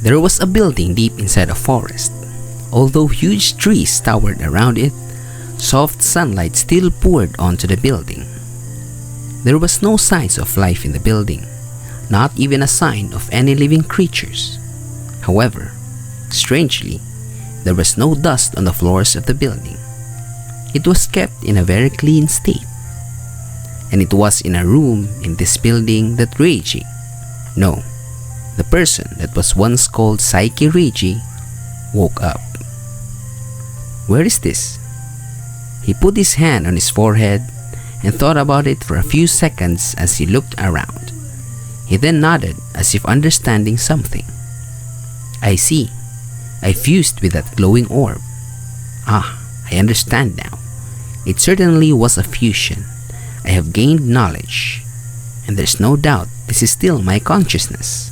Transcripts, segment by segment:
There was a building deep inside a forest. Although huge trees towered around it, soft sunlight still poured onto the building. There was no signs of life in the building, not even a sign of any living creatures. However, strangely, there was no dust on the floors of the building. It was kept in a very clean state. And it was in a room in this building that Reiji, no, the person that was once called Saiki Reiji, woke up. Where is this? He put his hand on his forehead and thought about it for a few seconds as he looked around. He then nodded as if understanding something. I see. I fused with that glowing orb. Ah, I understand now. It certainly was a fusion. I have gained knowledge, and there's no doubt this is still my consciousness.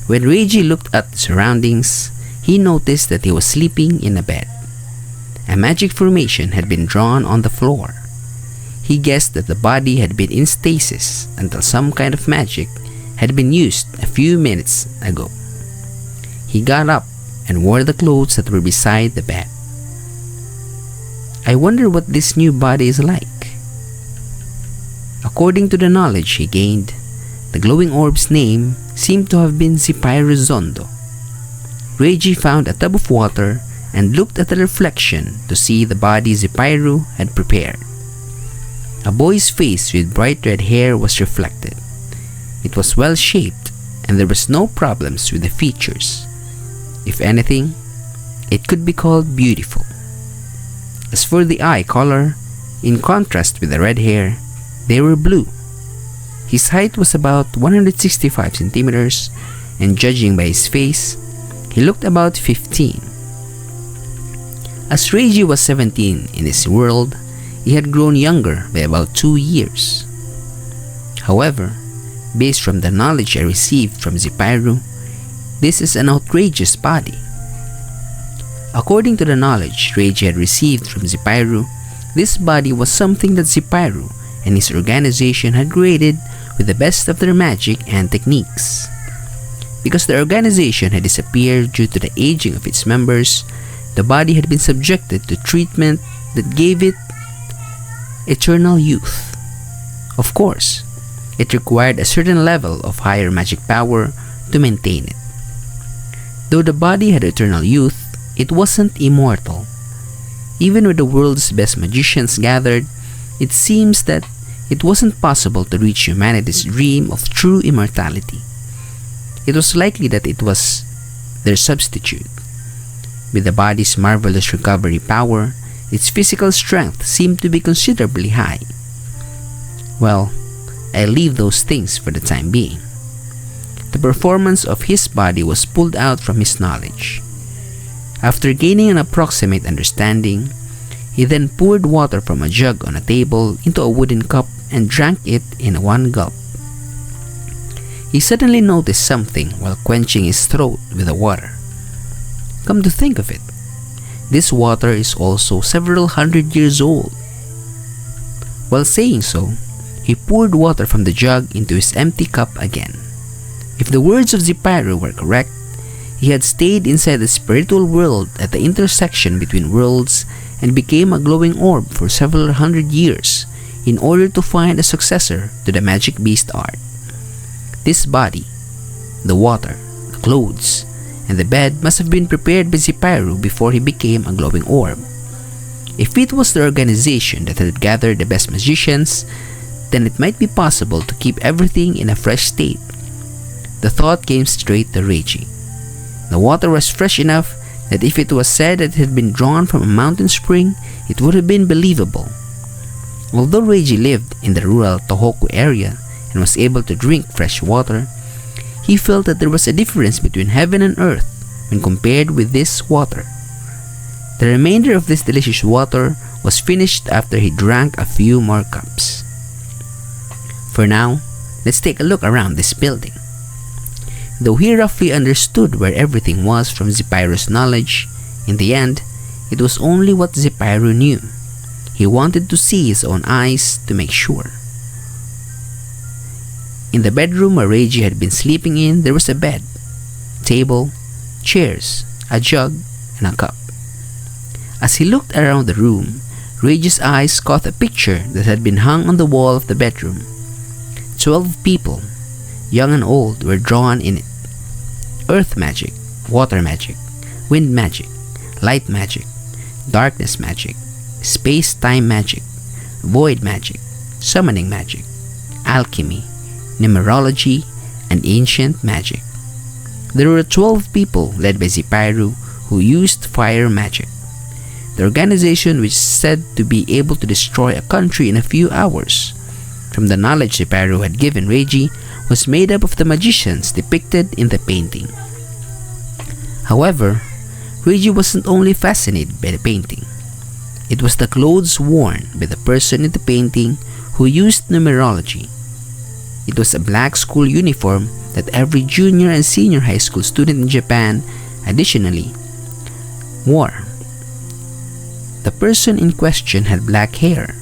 When Reiji looked at the surroundings, he noticed that he was sleeping in a bed. A magic formation had been drawn on the floor. He guessed that the body had been in stasis until some kind of magic had been used a few minutes ago. He got up and wore the clothes that were beside the bed. I wonder what this new body is like. According to the knowledge he gained, the glowing orb's name seemed to have been Zipairo Zondo. Reiji found a tub of water and looked at the reflection to see the body Zipairo had prepared. A boy's face with bright red hair was reflected. It was well shaped and there was no problems with the features. If anything, it could be called beautiful. As for the eye color, in contrast with the red hair, they were blue. His height was about 165 centimeters, and judging by his face, he looked about 15. As Reiji was 17 in this world, he had grown younger by about 2 years. However, based from the knowledge I received from Zipairo, this is an outrageous body. According to the knowledge Reiji had received from Zipairo, this body was something that Zipairo and his organization had created with the best of their magic and techniques. Because the organization had disappeared due to the aging of its members, the body had been subjected to treatment that gave it eternal youth. Of course, it required a certain level of higher magic power to maintain it. Though the body had eternal youth, it wasn't immortal. Even with the world's best magicians gathered, it seems that it wasn't possible to reach humanity's dream of true immortality. It was likely that it was their substitute. With the body's marvelous recovery power, its physical strength seemed to be considerably high. Well, I leave those things for the time being. The performance of his body was pulled out from his knowledge. After gaining an approximate understanding, he then poured water from a jug on a table into a wooden cup and drank it in one gulp. He suddenly noticed something while quenching his throat with the water. Come to think of it, this water is also several hundred years old. While saying so, he poured water from the jug into his empty cup again. If the words of Zipairo were correct, he had stayed inside the spiritual world at the intersection between worlds and became a glowing orb for several hundred years in order to find a successor to the magic beast art. This body, the water, the clothes, and the bed must have been prepared by Zipairo before he became a glowing orb. If it was the organization that had gathered the best magicians, then it might be possible to keep everything in a fresh state. The thought came straight to Reiji. The water was fresh enough that if it was said that it had been drawn from a mountain spring, it would have been believable. Although Reiji lived in the rural Tohoku area and was able to drink fresh water, he felt that there was a difference between heaven and earth when compared with this water. The remainder of this delicious water was finished after he drank a few more cups. For now, let's take a look around this building. Though he roughly understood where everything was from Zipairo's knowledge, in the end, it was only what Zipairo knew. He wanted to see his own eyes to make sure. In the bedroom where Reiji had been sleeping in, there was a bed. table, chairs, a jug, and a cup. As he looked around the room, Reiji's eyes caught a picture that had been hung on the wall of the bedroom. 12 people, young and old, were drawn in it. Earth magic, water magic, wind magic, light magic, darkness magic, space-time magic, void magic, summoning magic, alchemy, numerology, and ancient magic. There were 12 people led by Zipairu who used fire magic. The organization, which is said to be able to destroy a country in a few hours, from the knowledge Zipairu had given Reiji, was made up of the magicians depicted in the painting. However, Reiji wasn't only fascinated by the painting. It was the clothes worn by the person in the painting who used numerology. It was a black school uniform that every junior and senior high school student in Japan additionally wore. The person in question had black hair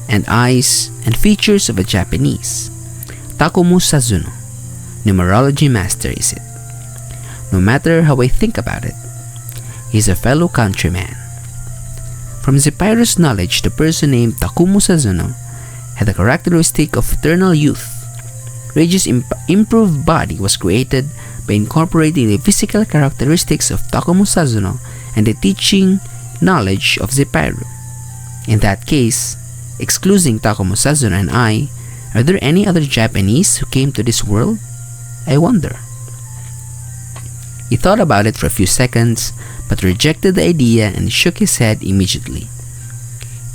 and eyes and features of a Japanese. Takano Masaharu, numerology master, is it? No matter how I think about it, he's a fellow countryman. From Zipairu's knowledge, the person named Takano Masaharu had the characteristic of eternal youth. Reiji's improved body was created by incorporating the physical characteristics of Takano Masaharu and the teaching knowledge of Zipairu. In that case, excluding Takano Masaharu and I, are there any other Japanese who came to this world? I wonder. He thought about it for a few seconds, but rejected the idea and shook his head immediately.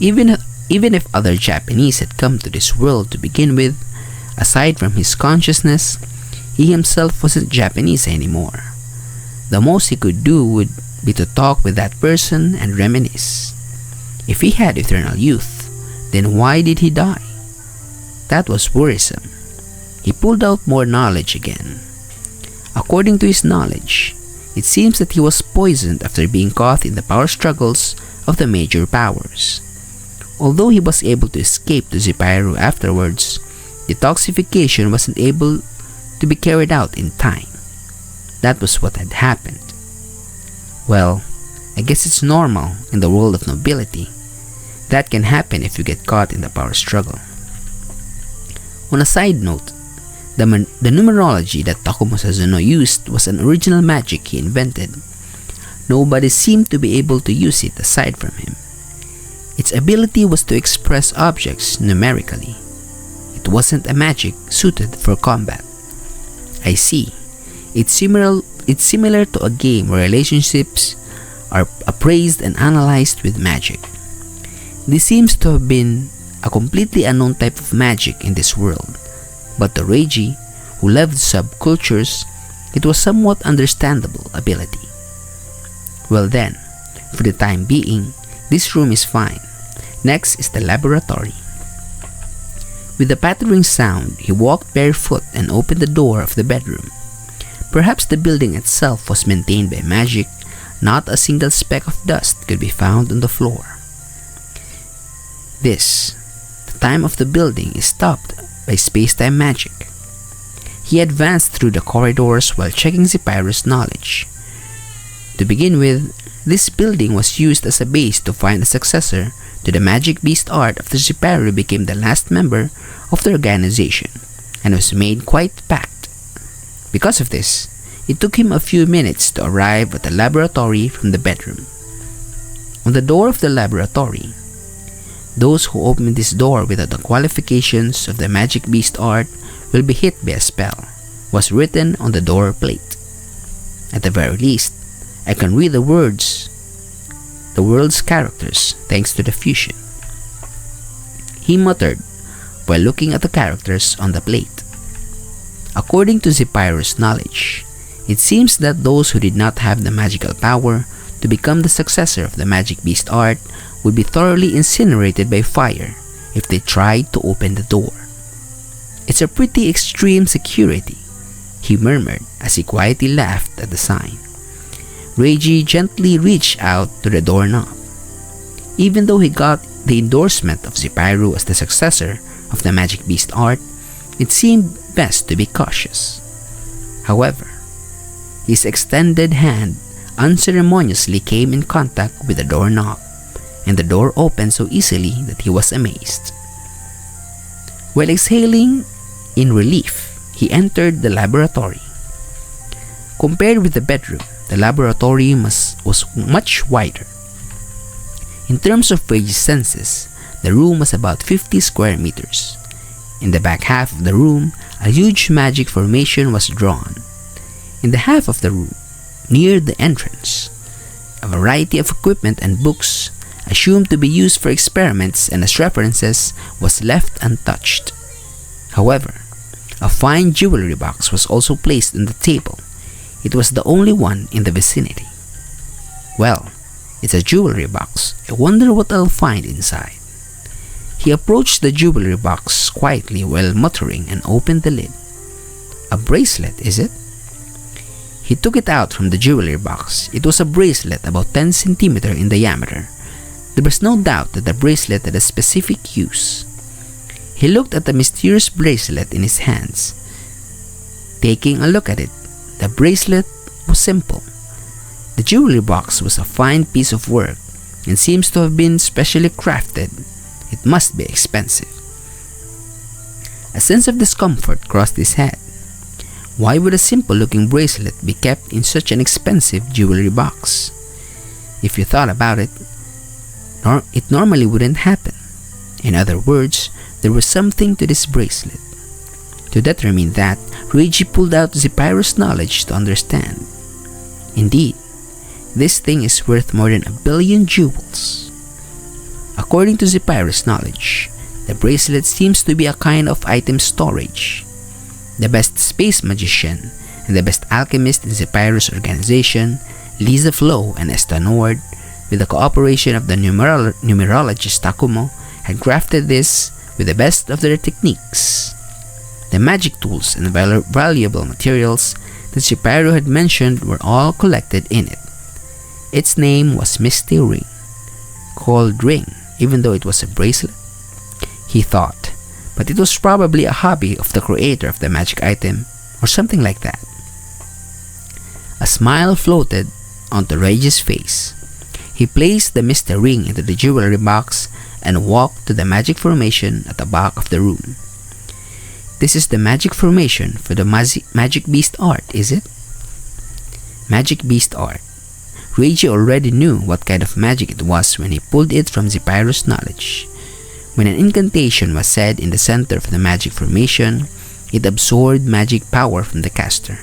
Even if other Japanese had come to this world to begin with, aside from his consciousness, he himself wasn't Japanese anymore. The most he could do would be to talk with that person and reminisce. If he had eternal youth, then why did he die? That was worrisome. He pulled out more knowledge again. According to his knowledge, it seems that he was poisoned after being caught in the power struggles of the major powers. Although he was able to escape to Zipairu afterwards, detoxification wasn't able to be carried out in time. That was what had happened. Well, I guess it's normal in the world of nobility. That can happen if you get caught in the power struggle. On a side note, the numerology that Takano Masaharu used was an original magic he invented. Nobody seemed to be able to use it aside from him. Its ability was to express objects numerically. It wasn't a magic suited for combat. I see. It's similar to a game where relationships are appraised and analyzed with magic. This seems to have been a completely unknown type of magic in this world, but to Reiji, who loved subcultures, it was somewhat understandable ability. Well then, for the time being, this room is fine. Next is the laboratory. With a pattering sound, he walked barefoot and opened the door of the bedroom. Perhaps the building itself was maintained by magic. Not a single speck of dust could be found on the floor. This, the time of the building, is stopped by space-time magic. He advanced through the corridors while checking Zipairu's knowledge. To begin with, this building was used as a base to find a successor to the magic beast art after Zipairu became the last member of the organization and was made quite packed. Because of this, it took him a few minutes to arrive at the laboratory from the bedroom. On the door of the laboratory, those who open this door without the qualifications of the magic beast art will be hit by a spell, was written on the door plate. At the very least, I can read the world's characters thanks to the fusion. He muttered while looking at the characters on the plate. According to Zipairu's knowledge, it seems that those who did not have the magical power to become the successor of the magic beast art would be thoroughly incinerated by fire if they tried to open the door. It's a pretty extreme security, he murmured as he quietly laughed at the sign. Reiji gently reached out to the doorknob. Even though he got the endorsement of Zipairu as the successor of the magic beast art, it seemed best to be cautious. However, His extended hand unceremoniously came in contact with the doorknob, and the door opened so easily that he was amazed. While exhaling in relief, he entered the laboratory. Compared with the bedroom, the laboratory was much wider. In terms of Reiji's senses, the room was about 50 square meters. In the back half of the room, a huge magic formation was drawn. In the half of the room, near the entrance, a variety of equipment and books, assumed to be used for experiments and as references, was left untouched. However, a fine jewelry box was also placed on the table. It was the only one in the vicinity. Well, it's a jewelry box. I wonder what I'll find inside. He approached the jewelry box quietly while muttering and opened the lid. A bracelet, is it? He took it out from the jewelry box. It was a bracelet about 10 centimeters in diameter. There was no doubt that the bracelet had a specific use. He looked at the mysterious bracelet in his hands. Taking a look at it, the bracelet was simple. The jewelry box was a fine piece of work and seems to have been specially crafted. It must be expensive. A sense of discomfort crossed his head. Why would a simple-looking bracelet be kept in such an expensive jewelry box? If you thought about it, it normally wouldn't happen. In other words, there was something to this bracelet. To determine that, Reiji pulled out Zephyros' knowledge to understand. Indeed, this thing is worth more than 1 billion jewels. According to Zephyros' knowledge, the bracelet seems to be a kind of item storage. The best space magician and the best alchemist in Zephyros' organization, Lisa Flo and Eston Ward, with the cooperation of the numerologist Takumo, had crafted this with the best of their techniques. The magic tools and valuable materials that Zephyro had mentioned were all collected in it. Its name was Misty Ring, called Ring even though it was a bracelet, he thought, but it was probably a hobby of the creator of the magic item or something like that. A smile floated onto Reiji's face. He placed the Misty Ring into the jewelry box and walked to the magic formation at the back of the room. This is the magic formation for the magic beast art, is it? Magic beast art. Reiji already knew what kind of magic it was when he pulled it from Zephyros' knowledge. When an incantation was said in the center of the magic formation, it absorbed magic power from the caster.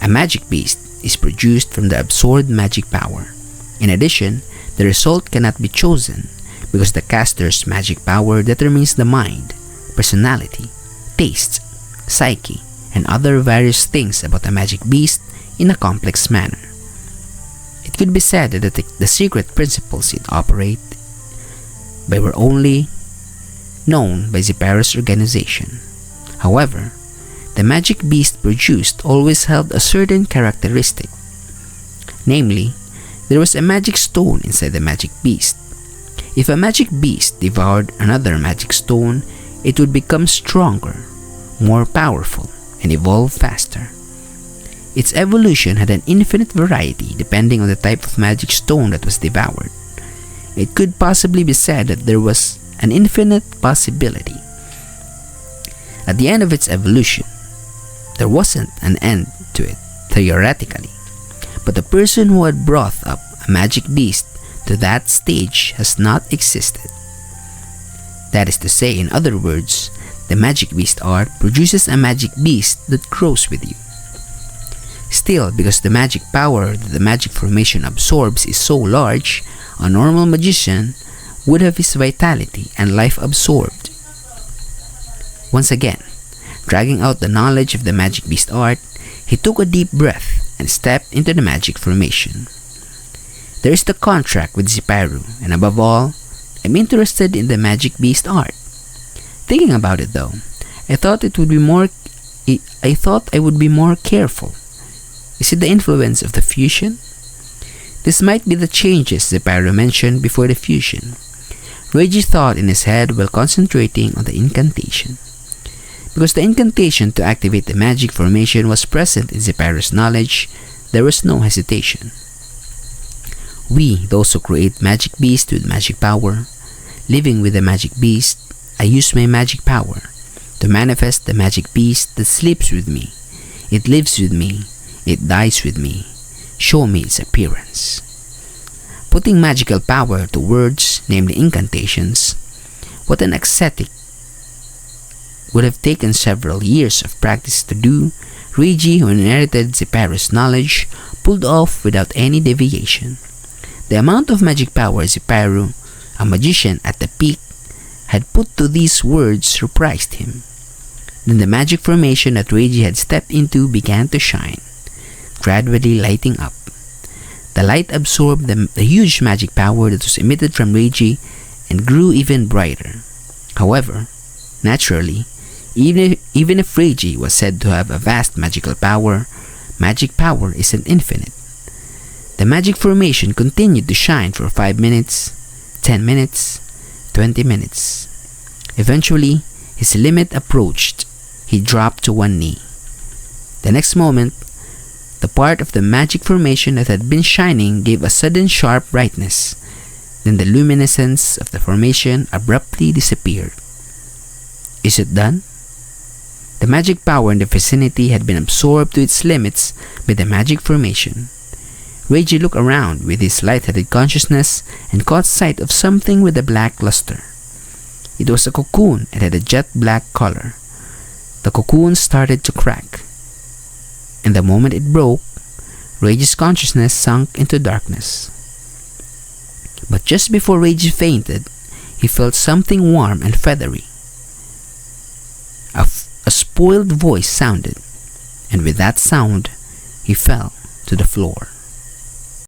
A magic beast is produced from the absorbed magic power. In addition, the result cannot be chosen because the caster's magic power determines the mind, personality, taste, psyche, and other various things about a magic beast in a complex manner. It could be said that the secret principles it operates by were only known by Zephyros' organization. However, the magic beast produced always held a certain characteristic. Namely, there was a magic stone inside the magic beast. If a magic beast devoured another magic stone, it would become stronger, more powerful, and evolve faster. Its evolution had an infinite variety depending on the type of magic stone that was devoured. It could possibly be said that there was an infinite possibility. At the end of its evolution, there wasn't an end to it, theoretically, but the person who had brought up a magic beast to that stage has not existed. That is to say, in other words, the magic beast art produces a magic beast that grows with you. Still, because the magic power that the magic formation absorbs is so large, a normal magician would have his vitality and life absorbed. Once again, dragging out the knowledge of the magic beast art, he took a deep breath and stepped into the magic formation. There is the contract with Zephyro, and above all, I'm interested in the magic beast art. Thinking about it though, I thought I would be more careful. Is it the influence of the fusion? This might be the changes Zephyro mentioned before the fusion. Reiji thought in his head while concentrating on the incantation. Because the incantation to activate the magic formation was present in Zephyro's knowledge, there was no hesitation. We, those who create magic beasts with magic power, living with the magic beast, I use my magic power to manifest the magic beast that sleeps with me. It lives with me. It dies with me. Show me its appearance. Putting magical power to words, namely incantations, what an ascetic would have taken several years of practice to do, Reiji, who inherited Zipairu's knowledge, pulled off without any deviation. The amount of magic power Zipairu, a magician at the peak, had put to these words surprised him. Then the magic formation that Reiji had stepped into began to shine, gradually lighting up. The light absorbed the huge magic power that was emitted from Reiji and grew even brighter. However, naturally, even if Reiji was said to have a vast magical power, magic power isn't infinite. The magic formation continued to shine for 5 minutes, 10 minutes, 20 minutes. Eventually, his limit approached. He dropped to one knee. The next moment, the part of the magic formation that had been shining gave a sudden sharp brightness. Then the luminescence of the formation abruptly disappeared. Is it done? The magic power in the vicinity had been absorbed to its limits by the magic formation. Reiji looked around with his light-headed consciousness and caught sight of something with a black luster. It was a cocoon and had a jet black color. The cocoon started to crack, and the moment it broke, Reiji's consciousness sunk into darkness. But just before Reiji fainted, he felt something warm and feathery. A spoiled voice sounded, and with that sound, he fell to the floor.